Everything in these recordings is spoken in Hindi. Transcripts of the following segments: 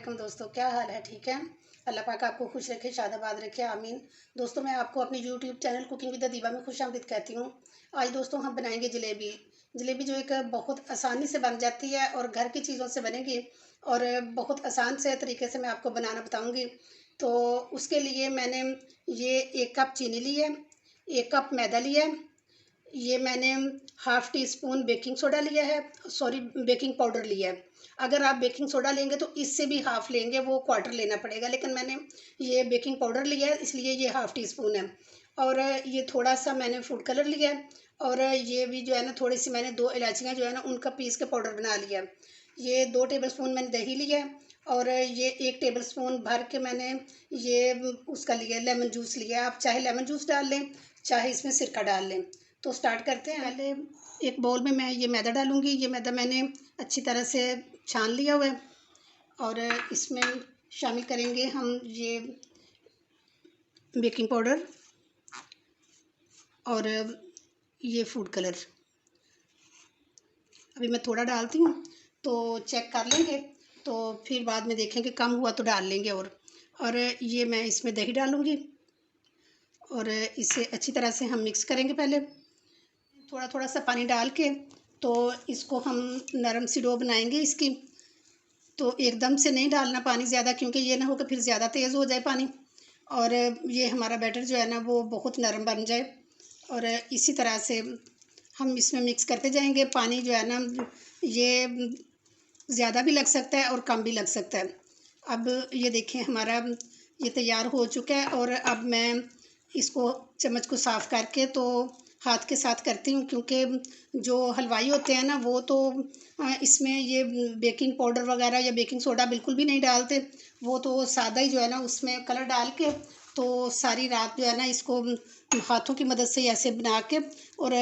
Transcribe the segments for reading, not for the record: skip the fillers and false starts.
वालेकुम दोस्तों, क्या हाल है? ठीक है। अल्लाह पाक आपको खुश रखे, शादाबाद रखे, आमीन। दोस्तों, मैं आपको अपने यूट्यूब चैनल कुकिंग विद दीवा में खुशामदीद कहती हूँ। आज दोस्तों हम बनाएंगे जलेबी। जलेबी जो एक बहुत आसानी से बन जाती है और घर की चीज़ों से बनेगी और बहुत आसान से तरीके से मैं आपको बनाना बताऊँगी। तो उसके लिए मैंने ये 1 कप चीनी ली है, 1 कप मैदा लिया है, ये मैंने half tea spoon baking soda लिया है, सॉरी बेकिंग पाउडर लिया है। अगर आप बेकिंग सोडा लेंगे तो इससे भी हाफ़ लेंगे, वो क्वार्टर लेना पड़ेगा, लेकिन मैंने ये बेकिंग पाउडर लिया है इसलिए ये हाफ़ टी स्पून है। और ये थोड़ा सा मैंने फूड कलर लिया है और ये भी जो है ना थोड़ी सी मैंने 2 इलायचियाँ जो है ना उनका पीस के पाउडर बना लिया है। ये 2 टेबल स्पून मैंने दही लिया है और ये 1 टेबल स्पून भर के मैंने ये उसका लिया है, लेमन जूस लिया है। आप चाहे लेमन जूस डाल लें, चाहे इसमें सिरका डाल लें। तो स्टार्ट करते हैं। पहले एक बाउल में मैं ये मैदा डालूँगी। ये मैदा मैंने अच्छी तरह से छान लिया हुआ है और इसमें शामिल करेंगे हम ये बेकिंग पाउडर और ये फूड कलर। अभी मैं थोड़ा डालती हूँ तो चेक कर लेंगे, तो फिर बाद में देखेंगे कम हुआ तो डाल लेंगे। और ये मैं इसमें दही डालूँगी और इसे अच्छी तरह से हम मिक्स करेंगे। पहले थोड़ा थोड़ा सा पानी डाल के तो इसको हम नरम सी डो बनाएंगे इसकी। तो एकदम से नहीं डालना पानी ज़्यादा, क्योंकि ये ना हो कि फिर ज़्यादा तेज़ हो जाए पानी और ये हमारा बैटर जो है ना वो बहुत नरम बन जाए। और इसी तरह से हम इसमें मिक्स करते जाएंगे। पानी जो है ना ये ज़्यादा भी लग सकता है और कम भी लग सकता है। अब ये देखें हमारा ये तैयार हो चुका है और अब मैं इसको चम्मच को साफ़ करके तो हाथ के साथ करती हूँ, क्योंकि जो हलवाई होते हैं ना वो तो इसमें ये बेकिंग पाउडर वगैरह या बेकिंग सोडा बिल्कुल भी नहीं डालते। वो तो सादा ही जो है ना उसमें कलर डाल के तो सारी रात जो है ना इसको हाथों की मदद से ऐसे बना के और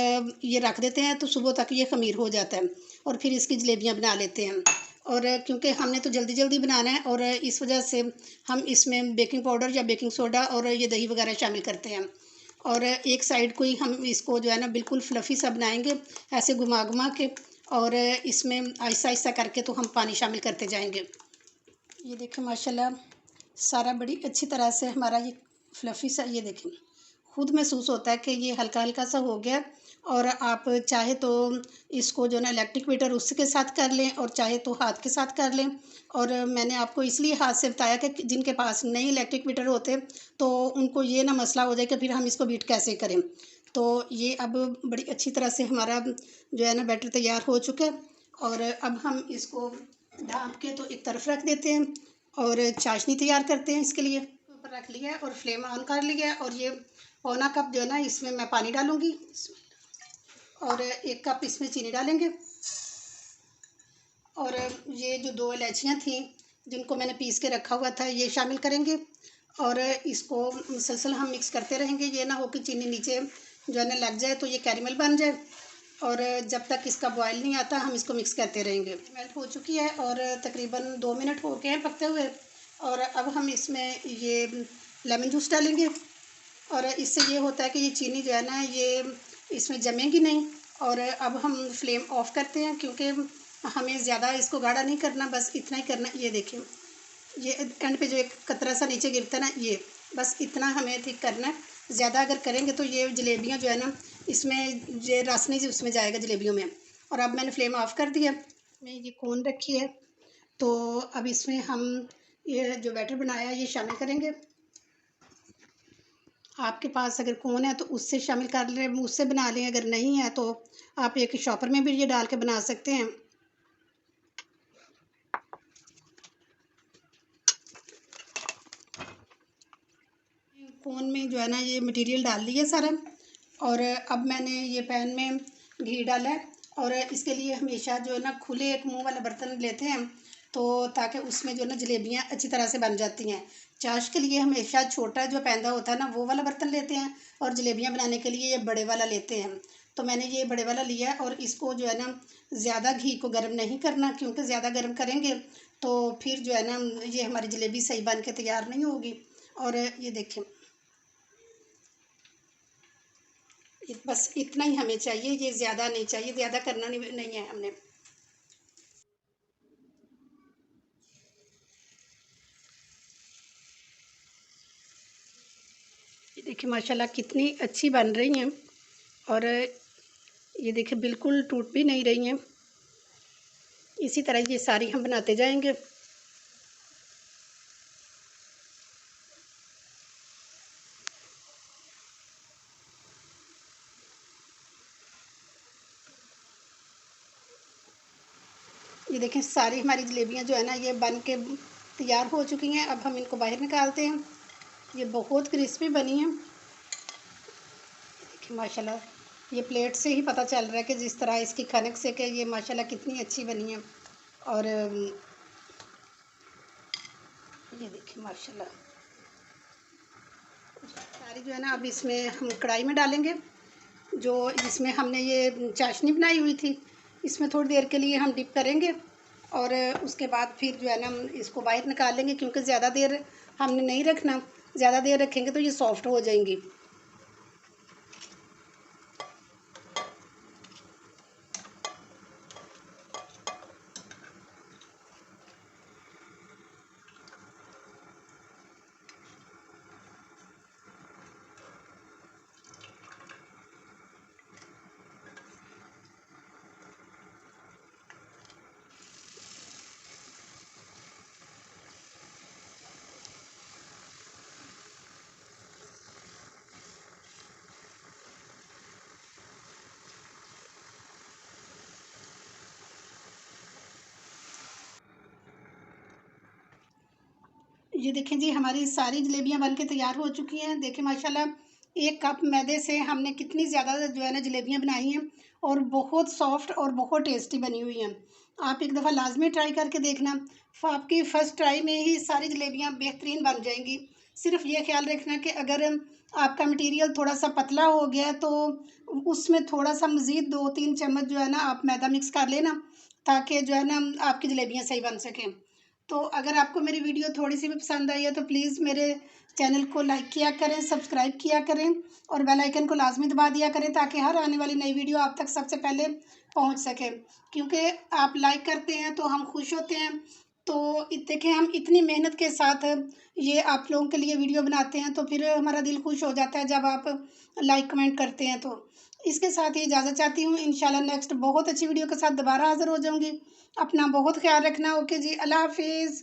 ये रख देते हैं, तो सुबह तक ये ख़मीर हो जाता है और फिर इसकी जलेबियाँ बना लेते हैं। और क्योंकि हमने तो जल्दी जल्दी बनाना है और इस वजह से हम इसमें बेकिंग पाउडर या बेकिंग सोडा और ये दही वगैरह शामिल करते हैं। और एक साइड को ही हम इसको जो है ना बिल्कुल फ्लफ़ी सा बनाएंगे, ऐसे घुमा घुमा के, और इसमें आहिस्ता आहिस्ता करके तो हम पानी शामिल करते जाएंगे। ये देखें माशाल्लाह सारा बड़ी अच्छी तरह से हमारा ये फ्लफ़ी सा, ये देखें खुद महसूस होता है कि ये हल्का हल्का सा हो गया। और आप चाहे तो इसको जो ना इलेक्ट्रिक बीटर उसके साथ कर लें और चाहे तो हाथ के साथ कर लें। और मैंने आपको इसलिए हाथ से बताया कि जिनके पास नहीं इलेक्ट्रिक बीटर होते तो उनको ये ना मसला हो जाए कि फिर हम इसको बीट कैसे करें। तो ये अब बड़ी अच्छी तरह से हमारा जो है ना बैटर तैयार हो चुका है और अब हम इसको ढाँप के तो एक तरफ रख देते हैं और चाशनी तैयार करते हैं। इसके लिए ऊपर रख लिया है और फ्लेम ऑन कर लिया है और ये पौना कप जो है ना इसमें मैं पानी डालूँगी और 1 कप इसमें चीनी डालेंगे। और ये जो 2 इलायचियाँ थी जिनको मैंने पीस के रखा हुआ था ये शामिल करेंगे और इसको मुसलसल हम मिक्स करते रहेंगे। ये ना हो कि चीनी नीचे जो है ना लग जाए तो ये कैरेमल बन जाए। और जब तक इसका बॉयल नहीं आता हम इसको मिक्स करते रहेंगे। मेल्ट हो चुकी है और तकरीबन 2 मिनट हो गए हैं पकते हुए। और अब हम इसमें ये लेमन जूस डालेंगे और इससे ये होता है कि ये चीनी जो है ना ये इसमें जमेगी नहीं। और अब हम फ्लेम ऑफ करते हैं, क्योंकि हमें ज़्यादा इसको गाढ़ा नहीं करना, बस इतना ही करना। ये देखिए ये एंड पे जो एक कतरा सा नीचे गिरता है ना, ये बस इतना हमें ठीक करना है। ज़्यादा अगर करेंगे तो ये जलेबियाँ जो है ना इसमें ये रस नहीं उसमें जाएगा जलेबियों में। और अब मैंने फ्लेम ऑफ कर दिया। मैं ये कोन रखी है तो अब इसमें हम ये जो बैटर बनाया है ये शामिल करेंगे। आपके पास अगर कोन है तो उससे शामिल कर लें, उससे बना लें। अगर नहीं है तो आप एक शॉपर में भी ये डाल के बना सकते हैं। कोन में जो है ना ये मटेरियल डाल लिया सारा और अब मैंने ये पैन में घी डाला है। और इसके लिए हमेशा जो है ना खुले एक मुंह वाला बर्तन लेते हैं तो ताकि उसमें जो है ना जलेबियाँ अच्छी तरह से बन जाती हैं। चाश के लिए हमेशा छोटा जो पैंदा होता है ना वो वाला बर्तन लेते हैं और जलेबियाँ बनाने के लिए ये बड़े वाला लेते हैं। तो मैंने ये बड़े वाला लिया और इसको जो है ना ज़्यादा घी को गर्म नहीं करना, क्योंकि ज़्यादा गर्म करेंगे तो फिर जो है ना ये हमारी जलेबी सही बन के तैयार नहीं होगी। और ये देखें बस इतना ही हमें चाहिए, ये ज़्यादा नहीं चाहिए, ज़्यादा करना नहीं है हमने। देखिए माशाल्लाह कितनी अच्छी बन रही हैं। और ये देखिए बिल्कुल टूट भी नहीं रही हैं। इसी तरह ये सारी हम बनाते जाएंगे। ये देखें सारी हमारी जलेबियाँ जो है ना ये बन के तैयार हो चुकी हैं। अब हम इनको बाहर निकालते हैं। ये बहुत क्रिस्पी बनी हैं। देखिए माशाल्लाह ये प्लेट से ही पता चल रहा है कि जिस तरह इसकी खनक से कि ये माशाल्लाह कितनी अच्छी बनी है। और ये देखिए माशाल्लाह सारी जो है ना अब इसमें हम कढ़ाई में डालेंगे। जो जिसमें हमने ये चाशनी बनाई हुई थी इसमें थोड़ी देर के लिए हम डिप करेंगे। और उसके बाद फिर जो है ना हम इसको बाहर निकाल लेंगे, क्योंकि ज़्यादा देर हमने नहीं रखना। ज़्यादा देर रखेंगे तो ये सॉफ्ट हो जाएंगी। ये देखें जी हमारी सारी जलेबियाँ बनके तैयार हो चुकी हैं। देखें माशाल्लाह 1 कप मैदे से हमने कितनी ज़्यादा जो है ना जलेबियाँ बनाई हैं। और बहुत सॉफ्ट और बहुत टेस्टी बनी हुई हैं। आप एक दफ़ा लाजमी ट्राई करके देखना। आपकी फ़र्स्ट ट्राई में ही सारी जलेबियाँ बेहतरीन बन जाएंगी। सिर्फ ये ख्याल रखना कि अगर आपका मटीरियल थोड़ा सा पतला हो गया तो उसमें थोड़ा सा मज़ीद 2-3 चम्मच जो है ना आप मैदा मिक्स कर लेना, ताकि जो है ना आपकी जलेबियाँ सही बन सकें। तो अगर आपको मेरी वीडियो थोड़ी सी भी पसंद आई है तो प्लीज़ मेरे चैनल को लाइक किया करें, सब्सक्राइब किया करें और बेल आइकन को लाजमी दबा दिया करें, ताकि हर आने वाली नई वीडियो आप तक सबसे पहले पहुंच सके। क्योंकि आप लाइक करते हैं तो हम खुश होते हैं। तो देखें हम इतनी मेहनत के साथ ये आप लोगों के लिए वीडियो बनाते हैं, तो फिर हमारा दिल खुश हो जाता है जब आप लाइक कमेंट करते हैं। तो इसके साथ ही इजाज़त चाहती हूँ। इंशाल्लाह नेक्स्ट बहुत अच्छी वीडियो के साथ दोबारा हाज़िर हो जाऊँगी। अपना बहुत ख्याल रखना। ओके जी, अल्लाह हाफिज़।